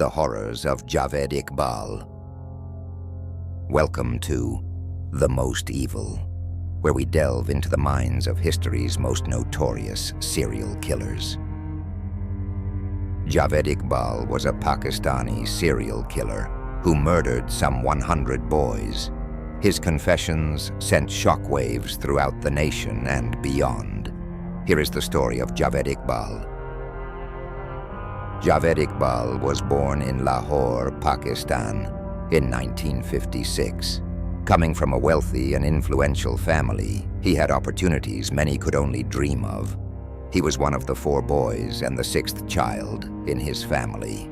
the horrors of Javed Iqbal. Welcome to The Most Evil, where we delve into the minds of history's most notorious serial killers. Javed Iqbal was a Pakistani serial killer who murdered some 100 boys. His confessions sent shockwaves throughout the nation and beyond. Here is the story of Javed Iqbal. Javed Iqbal was born in Lahore, Pakistan, in 1956. Coming from a wealthy and influential family, he had opportunities many could only dream of. He was one of the 4 boys and the 6th child in his family.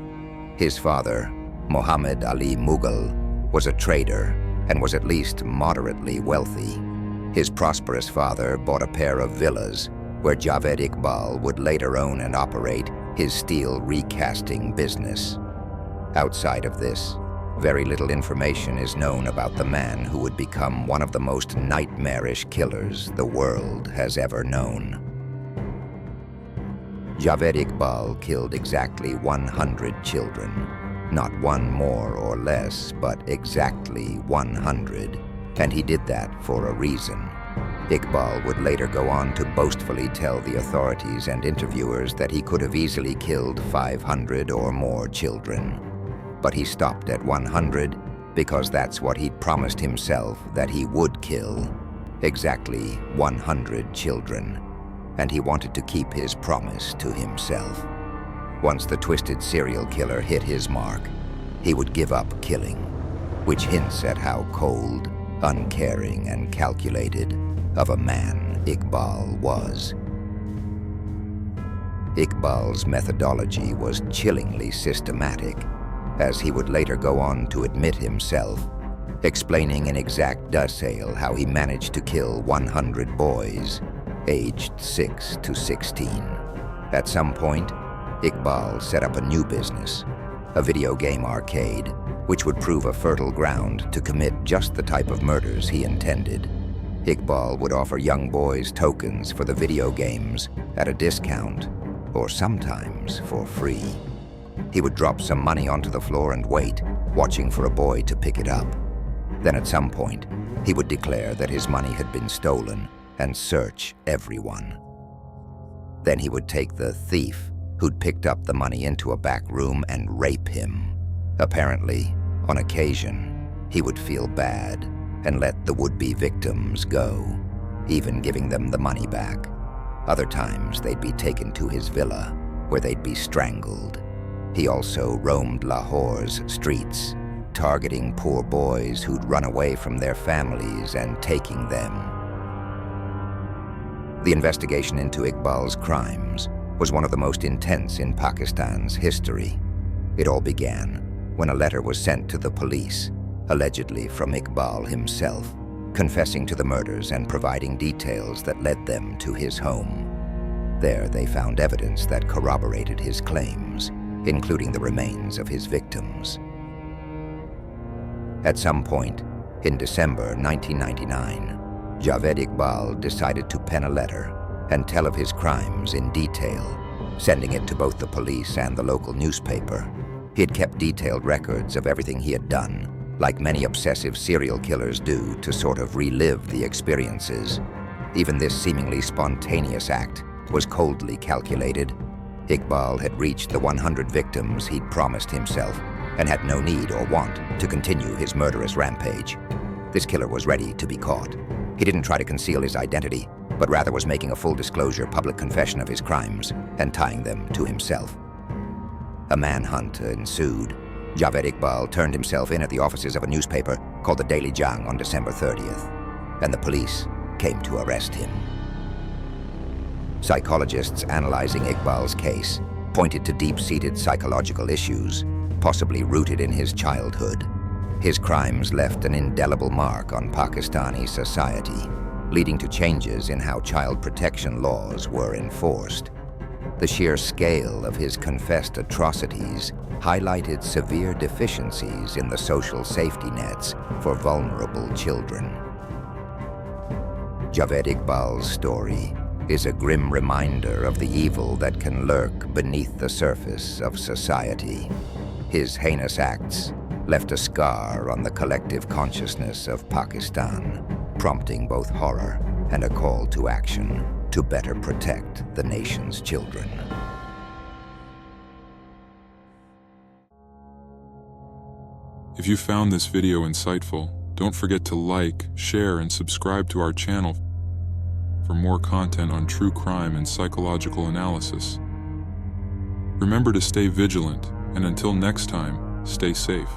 His father, Muhammad Ali Mughal, was a trader and was at least moderately wealthy. His prosperous father bought a pair of villas where Javed Iqbal would later own and operate his steel recasting business. Outside of this, very little information is known about the man who would become one of the most nightmarish killers the world has ever known. Javed Iqbal killed exactly 100 children. Not one more or less, but exactly 100. And he did that for a reason. Iqbal would later go on to boastfully tell the authorities and interviewers that he could have easily killed 500 or more children. But he stopped at 100 because that's what he'd promised himself that he would kill. Exactly 100 children. And he wanted to keep his promise to himself. Once the twisted serial killer hit his mark, he would give up killing, which hints at how cold, uncaring, and calculated of a man Iqbal was. Iqbal's methodology was chillingly systematic, as he would later go on to admit himself, explaining in exact detail how he managed to kill 100 boys, aged 6 to 16. At some point, Iqbal set up a new business, a video game arcade, which would prove a fertile ground to commit just the type of murders he intended. Iqbal would offer young boys tokens for the video games at a discount, or sometimes for free. He would drop some money onto the floor and wait, watching for a boy to pick it up. Then at some point, he would declare that his money had been stolen and search everyone. Then he would take the thief who'd picked up the money into a back room and rape him. Apparently, on occasion, he would feel bad and let the would-be victims go, even giving them the money back. Other times, they'd be taken to his villa, where they'd be strangled. He also roamed Lahore's streets, targeting poor boys who'd run away from their families and taking them. The investigation into Iqbal's crimes was one of the most intense in Pakistan's history. It all began when a letter was sent to the police, allegedly from Iqbal himself, confessing to the murders and providing details that led them to his home. There they found evidence that corroborated his claims, including the remains of his victims. At some point, in December 1999, Javed Iqbal decided to pen a letter and tell of his crimes in detail, sending it to both the police and the local newspaper. He had kept detailed records of everything he had done, like many obsessive serial killers do, to sort of relive the experiences. Even this seemingly spontaneous act was coldly calculated. Iqbal had reached the 100 victims he'd promised himself and had no need or want to continue his murderous rampage. This killer was ready to be caught. He didn't try to conceal his identity, but rather was making a full disclosure public confession of his crimes and tying them to himself. A manhunt ensued. Javed Iqbal turned himself in at the offices of a newspaper called the Daily Jang on December 30th, and the police came to arrest him. Psychologists analyzing Iqbal's case pointed to deep-seated psychological issues, possibly rooted in his childhood. His crimes left an indelible mark on Pakistani society, leading to changes in how child protection laws were enforced. The sheer scale of his confessed atrocities highlighted severe deficiencies in the social safety nets for vulnerable children. Javed Iqbal's story is a grim reminder of the evil that can lurk beneath the surface of society. His heinous acts left a scar on the collective consciousness of Pakistan, prompting both horror and a call to action to better protect the nation's children. If you found this video insightful, don't forget to like, share, and subscribe to our channel for more content on true crime and psychological analysis. Remember to stay vigilant, and until next time, stay safe.